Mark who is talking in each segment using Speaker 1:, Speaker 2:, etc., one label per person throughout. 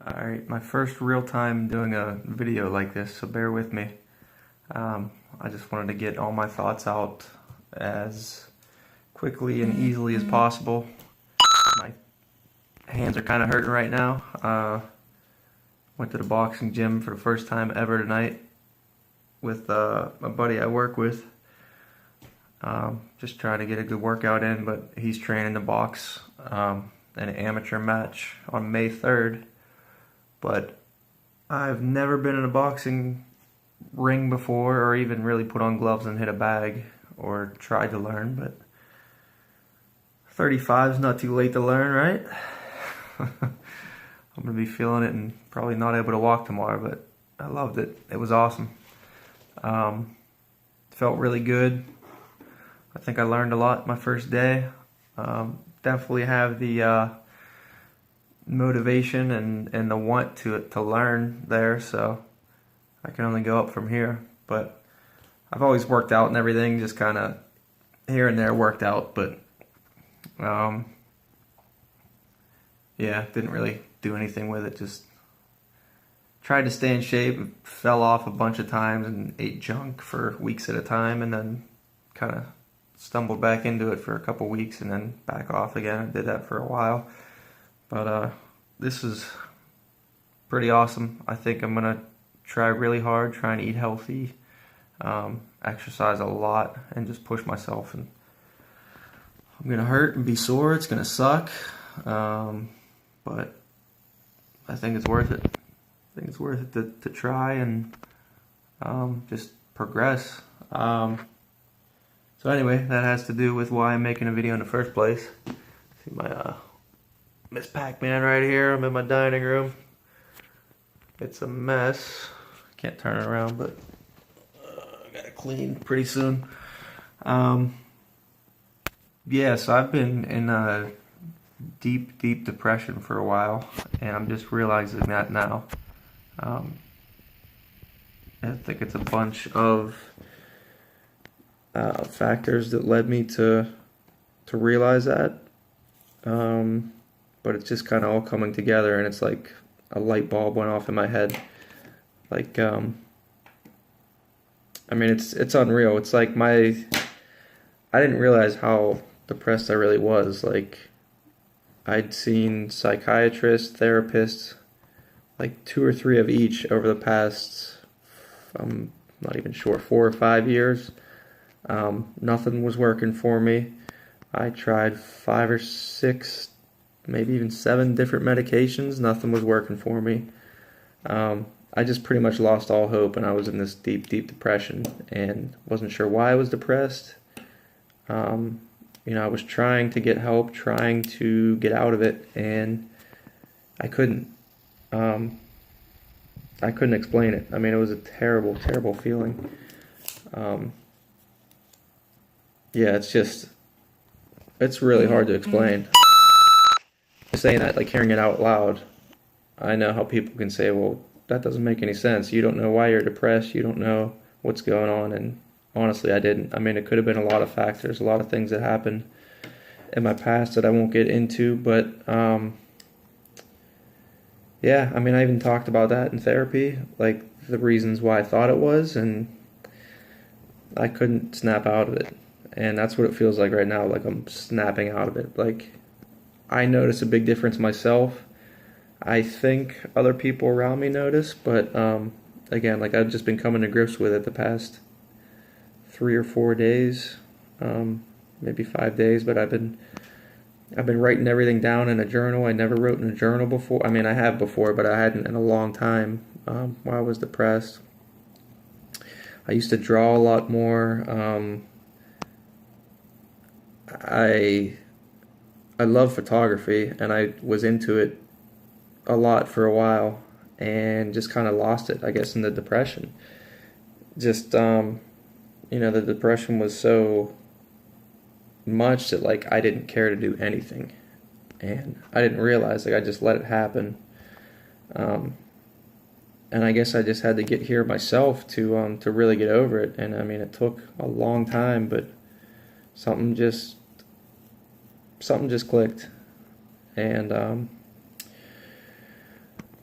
Speaker 1: Alright, my first real time doing a video like this, so bear with me. I just wanted to get all my thoughts out as quickly and easily as possible. My hands are kind of hurting right now. Went to the boxing gym for the first time ever tonight with a buddy I work with. Just trying to get a good workout in, but he's training to box in an amateur match on May 3rd. But I've never been in a boxing ring before, or even really put on gloves and hit a bag, or tried to learn, but 35 is not too late to learn, right? I'm going to be feeling it and probably not able to walk tomorrow, but I loved it. It was awesome. Felt really good. I think I learned a lot my first day. Definitely have the motivation and the want to learn there, so I can only go up from here. But I've always worked out and everything, just kind of here and there worked out, but yeah, didn't really do anything with it. Just tried to stay in shape, fell off a bunch of times and ate junk for weeks at a time, and then kind of stumbled back into it for a couple weeks and then back off again. I did that for a while. But this is pretty awesome. I think I'm going to try really hard, trying to eat healthy, exercise a lot, and just push myself. And I'm going to hurt and be sore. It's going to suck. But I think it's worth it. I think it's worth it to try and just progress. So anyway, that has to do with why I'm making a video in the first place. See my Miss Pac-Man right here. I'm in my dining room. It's a mess. Can't turn it around, but I gotta clean pretty soon. Yeah, so I've been in a deep depression for a while, and I'm just realizing that now. I think it's a bunch of factors that led me to realize that. But it's just kind of all coming together, and it's like a light bulb went off in my head. Like, I mean, it's unreal. It's like I didn't realize how depressed I really was. Like, I'd seen psychiatrists, therapists, like 2 or 3 of each over the past, I'm not even sure, 4 or 5 years. Nothing was working for me. I tried 5 or 6, maybe even 7 different medications. Nothing was working for me. I just pretty much lost all hope, and I was in this deep depression, and wasn't sure why I was depressed. I was trying to get help, trying to get out of it, and I couldn't. I couldn't explain it. I mean, it was a terrible feeling. Yeah, it's really hard to explain. Saying that, like hearing it out loud, I know how people can say, well, that doesn't make any sense. You don't know why you're depressed. You don't know what's going on. And honestly, I didn't. I mean, it could have been a lot of factors, a lot of things that happened in my past that I won't get into. But yeah, I mean, I even talked about that in therapy, like the reasons why I thought it was, and I couldn't snap out of it. And that's what it feels like right now, like I'm snapping out of it. Like, I notice a big difference myself. I think other people around me notice, but again, like I've just been coming to grips with it the past 3 or 4 days, maybe 5 days. But I've been writing everything down in a journal. I never wrote in a journal before. I mean, I have before, but I hadn't in a long time while I was depressed. I used to draw a lot more. I love photography, and I was into it a lot for a while, and just kind of lost it, I guess, in the depression. Just, the depression was so much that, like, I didn't care to do anything, and I didn't realize, like, I just let it happen. And I guess I just had to get here myself to really get over it, and I mean, it took a long time, but something just clicked. And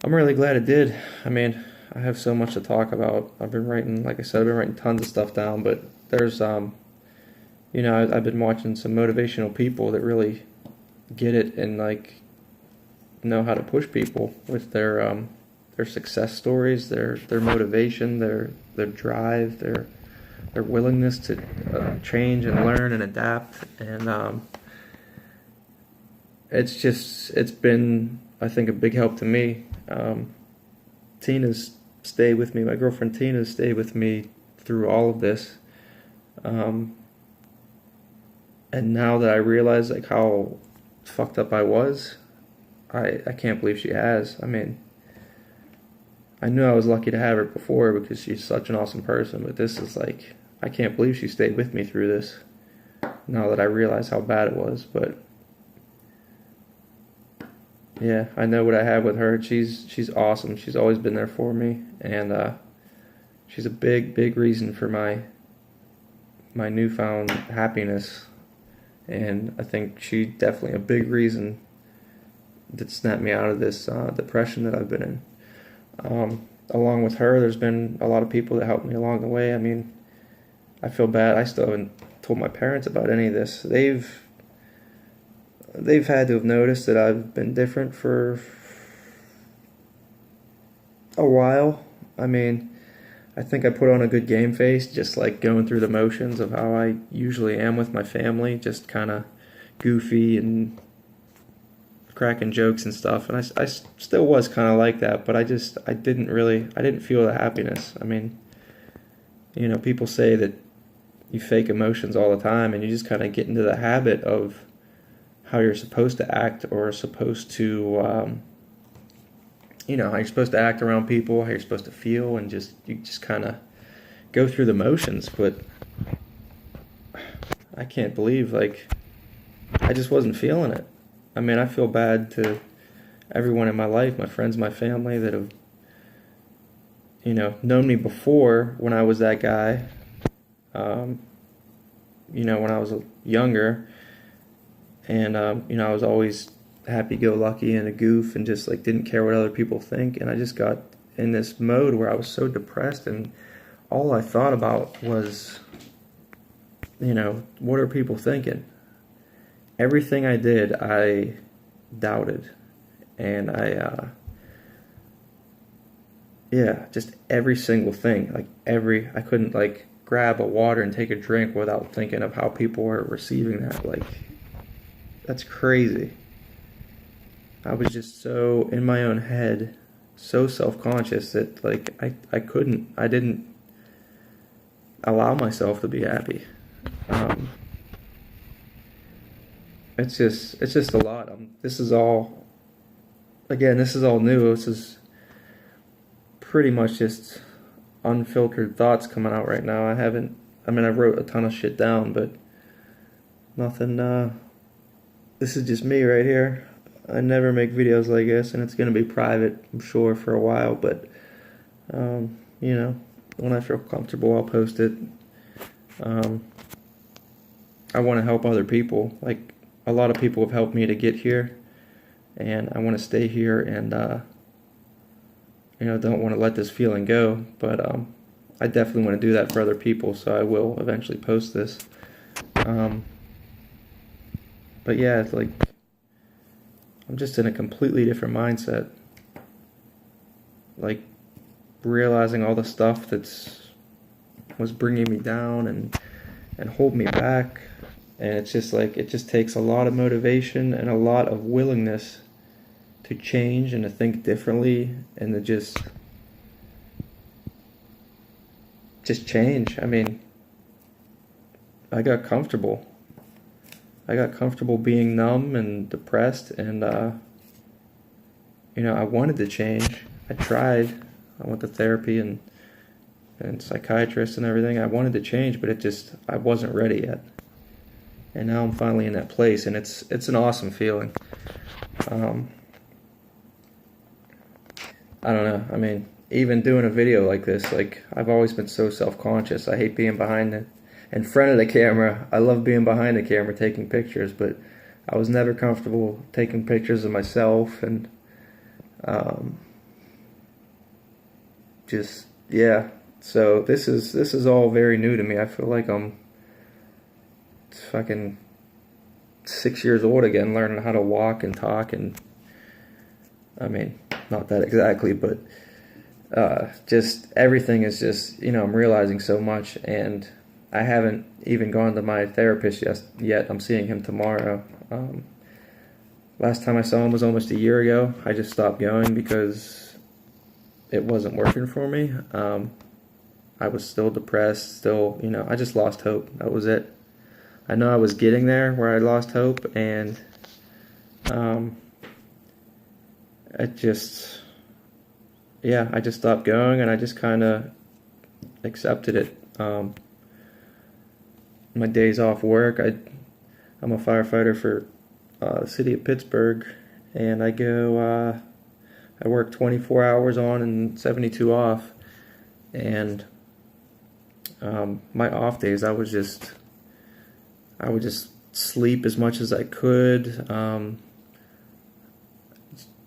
Speaker 1: I'm really glad it did. I mean, I have so much to talk about. I've been writing, like I said, I've been writing tons of stuff down, but there's, I've been watching some motivational people that really get it and like know how to push people with their success stories, their motivation, their drive, their willingness to change and learn and adapt, and it's been, I think, a big help to me. Tina's stayed with me. My girlfriend Tina's stayed with me through all of this. And now that I realize like how fucked up I was, I can't believe she has. I mean, I knew I was lucky to have her before because she's such an awesome person, but this is like, I can't believe she stayed with me through this. Now that I realize how bad it was, but yeah, I know what I have with her. She's awesome. She's always been there for me, and she's a big reason for my newfound happiness. And I think she's definitely a big reason that snapped me out of this depression that I've been in. Along with her, there's been a lot of people that helped me along the way. I mean, I feel bad. I still haven't told my parents about any of this. They've had to have noticed that I've been different for a while. I mean, I think I put on a good game face, just like going through the motions of how I usually am with my family, just kind of goofy and cracking jokes and stuff. And I still was kind of like that, but I didn't feel the happiness. I mean, people say that you fake emotions all the time, and you just kind of get into the habit of how you're supposed to act, or supposed to, how you're supposed to act around people, how you're supposed to feel, and you just kind of go through the motions. But I can't believe, like, I just wasn't feeling it. I mean, I feel bad to everyone in my life, my friends, my family, that have, known me before when I was that guy, when I was younger. And, I was always happy-go-lucky and a goof and just, like, didn't care what other people think. And I just got in this mode where I was so depressed, and all I thought about was, what are people thinking? Everything I did, I doubted. And just every single thing. I couldn't, like, grab a water and take a drink without thinking of how people were receiving that. Like, that's crazy. I was just so in my own head, so self-conscious that, like, I didn't allow myself to be happy. It's just a lot. This is all new. This is pretty much just unfiltered thoughts coming out right now. I wrote a ton of shit down, but nothing, this is just me right here. I never make videos like this, and it's going to be private, I'm sure, for a while, but, when I feel comfortable, I'll post it. I want to help other people. Like, a lot of people have helped me to get here, and I want to stay here, and, don't want to let this feeling go, but, I definitely want to do that for other people, so I will eventually post this. But yeah, it's like, I'm just in a completely different mindset. Like, realizing all the stuff was bringing me down and hold me back. And it's just like, it just takes a lot of motivation and a lot of willingness to change and to think differently and to just change. I mean, I got comfortable. Being numb and depressed, and, I wanted to change. I tried. I went to therapy and psychiatrists and everything. I wanted to change, but I wasn't ready yet. And now I'm finally in that place, and it's an awesome feeling. I don't know. I mean, even doing a video like this, like, I've always been so self-conscious. I hate being in front of the camera. I love being behind the camera taking pictures, but I was never comfortable taking pictures of myself, and just, yeah. So this is all very new to me. I feel like I'm fucking 6 years old again, learning how to walk and talk, and I mean, not that exactly, but just everything is just, I'm realizing so much, and I haven't even gone to my therapist yet. I'm seeing him tomorrow. Last time I saw him was almost a year ago. I just stopped going because it wasn't working for me. I was still depressed, still, I just lost hope. That was it. I know I was getting there where I lost hope, and I just stopped going, and I just kind of accepted it. My days off work, I'm a firefighter for the city of Pittsburgh, and I work 24 hours on and 72 off, and my off days, I would just sleep as much as I could. I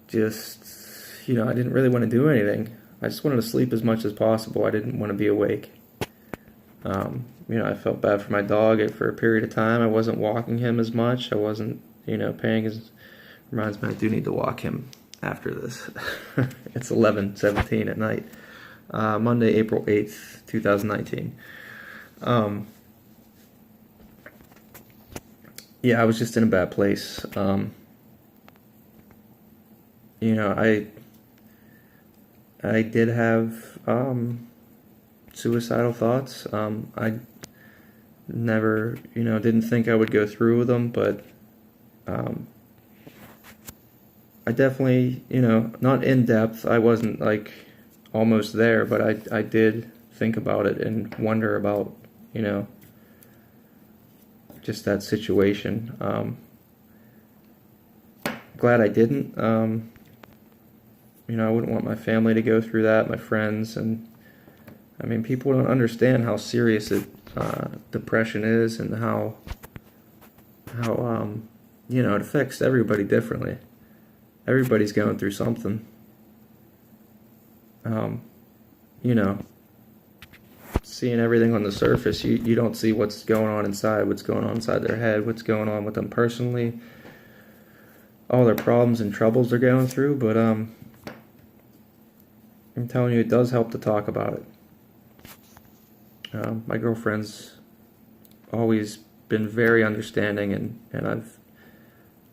Speaker 1: didn't really want to do anything. I just wanted to sleep as much as possible. I didn't want to be awake. I felt bad for my dog for a period of time. I wasn't walking him as much. I wasn't, paying his... Reminds me, I do need to walk him after this. It's 11:17 at night. Monday, April 8th, 2019. Yeah, I was just in a bad place. I did have suicidal thoughts. I never, didn't think I would go through with them, but I definitely, not in depth. I wasn't like almost there, but I did think about it and wonder about, just that situation. Glad I didn't. I wouldn't want my family to go through that, my friends, and I mean, people don't understand how serious depression is, and how it affects everybody differently. Everybody's going through something. Seeing everything on the surface, you don't see what's going on inside their head, what's going on with them personally, all their problems and troubles they're going through, but I'm telling you, it does help to talk about it. My girlfriend's always been very understanding, and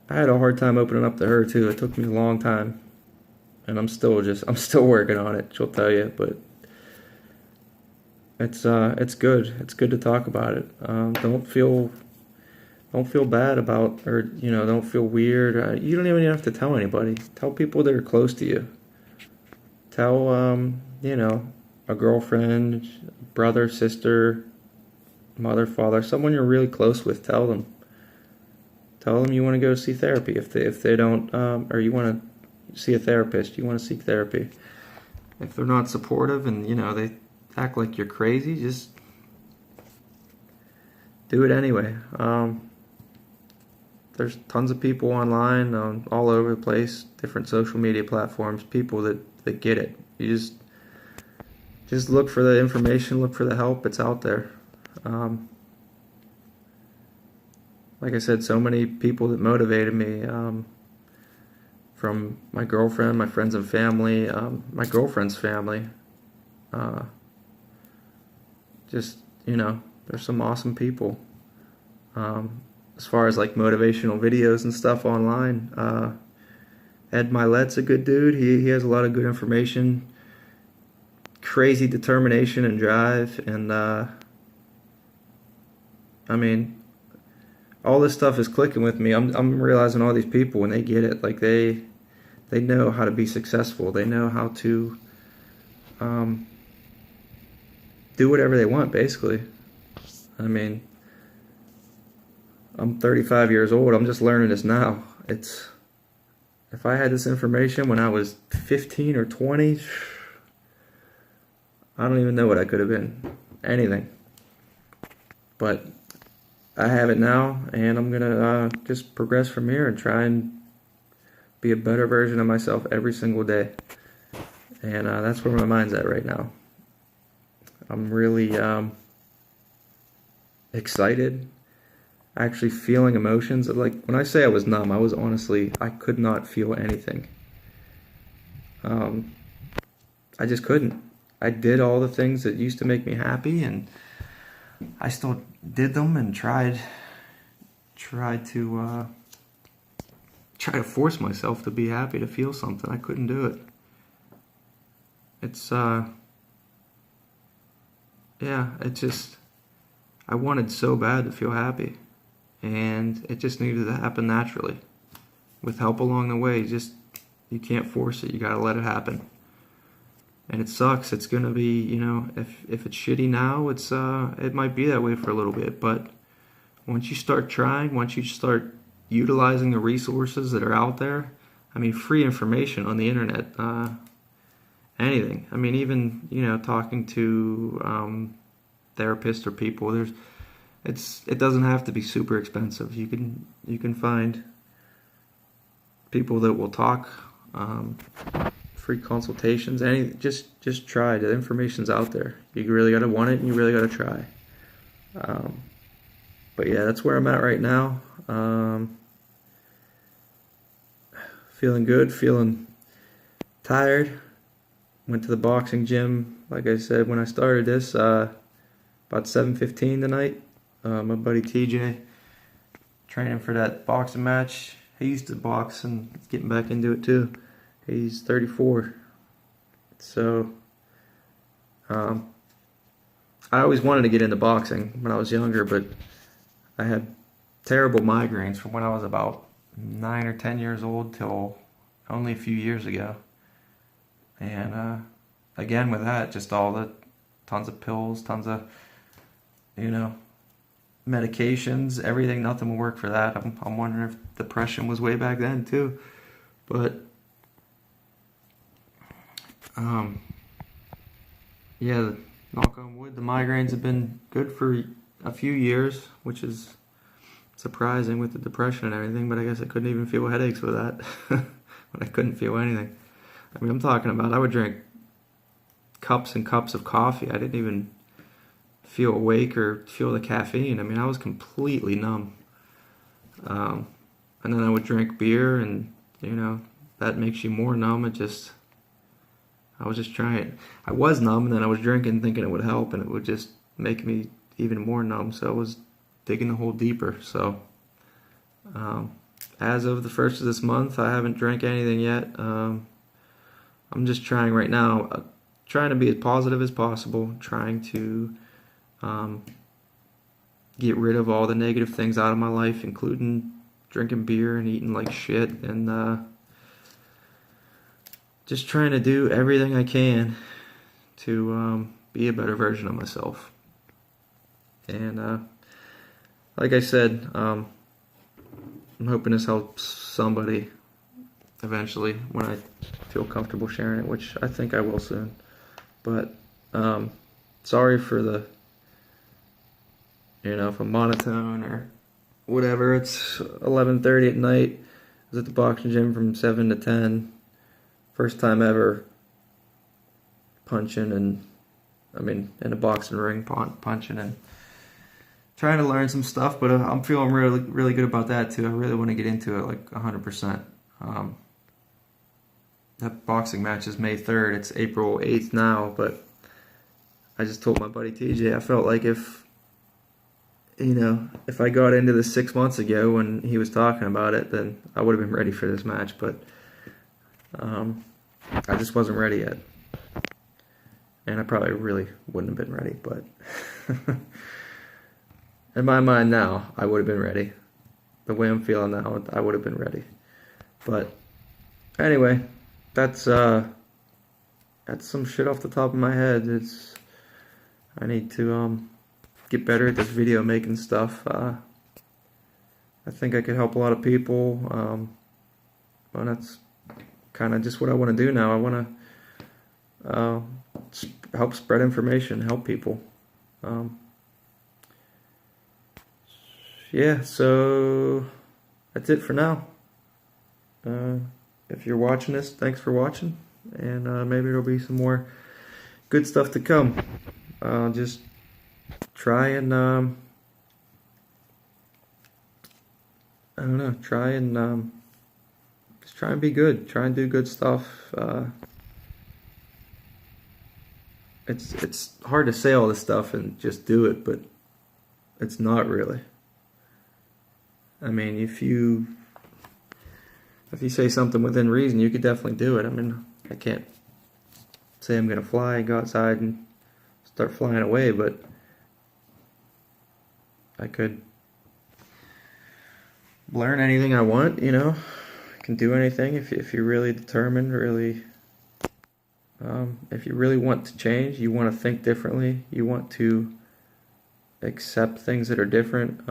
Speaker 1: I had a hard time opening up to her too. It took me a long time, and I'm still working on it. She'll tell you, but it's good. It's good to talk about it. Don't feel bad about, or don't feel weird. You don't even have to tell anybody. Tell people that are close to you. Tell a girlfriend, brother, sister, mother, father, someone you're really close with. Tell them you want to go see therapy if they don't, or you want to see a therapist. You want to seek therapy. If they're not supportive and they act like you're crazy, just do it anyway. There's tons of people online, all over the place, different social media platforms, people that get it. You just look for the information, look for the help. It's out there. Like I said, so many people that motivated me, from my girlfriend, my friends and family, my girlfriend's family. There's some awesome people. As far as like motivational videos and stuff online, Ed Milet's a good dude. He has a lot of good information, crazy determination and drive, and all this stuff is clicking with me. I'm realizing all these people, when they get it, like they know how to be successful. They know how to do whatever they want, basically. I'm 35 years old. I'm just learning this now. If I had this information when I was 15 or 20, I don't even know what I could have been. Anything. But I have it now, and I'm going to just progress from here and try and be a better version of myself every single day. And that's where my mind's at right now. I'm really excited, actually feeling emotions. Like, when I say I was numb, I could not feel anything. I just couldn't. I did all the things that used to make me happy, and I still did them and tried to force myself to be happy, to feel something. I couldn't do it. It's yeah, it just, I wanted so bad to feel happy, and it just needed to happen naturally, with help along the way. You can't force it. You gotta let it happen. And it sucks. It's gonna be, if it's shitty now, it might be that way for a little bit. But once you start trying, once you start utilizing the resources that are out there, I mean, free information on the internet, anything. I mean, even talking to therapists or people. It doesn't have to be super expensive. You can find people that will talk. Free consultations. Just try. The information's out there. You really gotta want it, and you really gotta try. But yeah, that's where I'm at right now. Feeling good, feeling tired. Went to the boxing gym, like I said when I started this, about 7:15 tonight. My buddy TJ, training for that boxing match. He used to box and he's getting back into it too. He's 34. So, I always wanted to get into boxing when I was younger, but I had terrible migraines from when I was about 9 or 10 years old till only a few years ago. And again, with that, just all the tons of pills, tons of medications, everything. Nothing will work for that. I'm wondering if depression was way back then too. But yeah, knock on wood, the migraines have been good for a few years, which is surprising with the depression and everything. But I guess I couldn't even feel headaches with that. But I couldn't feel anything. I mean, I'm talking about, I would drink cups and cups of coffee. I didn't even feel awake or feel the caffeine. I mean, I was completely numb. And then I would drink beer, and that makes you more numb. I was just trying. I was numb, and then I was drinking thinking it would help, and it would just make me even more numb. So I was digging the hole deeper. So as of the first of this month, I haven't drank anything yet. I'm just trying right now, trying to be as positive as possible, trying to get rid of all the negative things out of my life, including drinking beer and eating like shit, and just trying to do everything I can to be a better version of myself. And like I said, I'm hoping this helps somebody eventually when I feel comfortable sharing it, which I think I will soon. But sorry for the, if I'm monotone or whatever. It's 11:30 at night. I was at the boxing gym from 7 to 10. First time ever punching, and in a boxing ring, punching and trying to learn some stuff. But I'm feeling really, really good about that too. I really want to get into it like 100%. That boxing match is May 3rd. It's April 8th now, but I just told my buddy TJ, I felt like if I got into this 6 months ago when he was talking about it, then I would have been ready for this match. But I just wasn't ready yet. And I probably really wouldn't have been ready, but in my mind now, I would have been ready. The way I'm feeling now, I would have been ready. But anyway, that's some shit off the top of my head. I need to get better at this video making stuff. I think I could help a lot of people. But that's kind of just what I want to do now. I want to help spread information, help people. Yeah, so that's it for now. If you're watching this, thanks for watching, and maybe there'll be some more good stuff to come. Just try and I don't know, just try and be good, try and do good stuff. It's hard to say all this stuff and just do it, but it's not really. I mean, if you say something within reason, you could definitely do it. I mean, I can't say I'm gonna fly and go outside and start flying away, but I could learn anything I want, you know. I can do anything if you're really determined, really. If you really want to change, you want to think differently, you want to accept things that are different,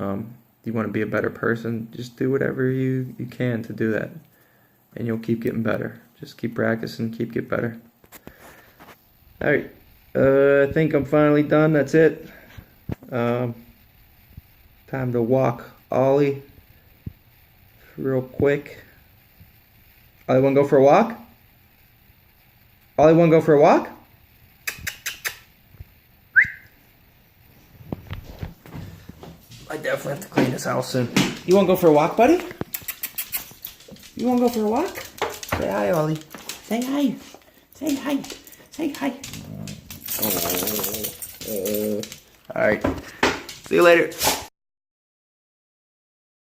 Speaker 1: you want to be a better person, just do whatever you can to do that, and you'll keep getting better. Just keep practicing, keep getting better. Alright, I think I'm finally done. That's it. Time to walk Ollie real quick. Ollie, wanna go for a walk? Ollie, wanna go for a walk? I definitely have to clean this house soon. You wanna go for a walk, buddy? You wanna go for a walk? Say hi, Ollie. Say hi. Say hi. Say hi. Alright. See you later.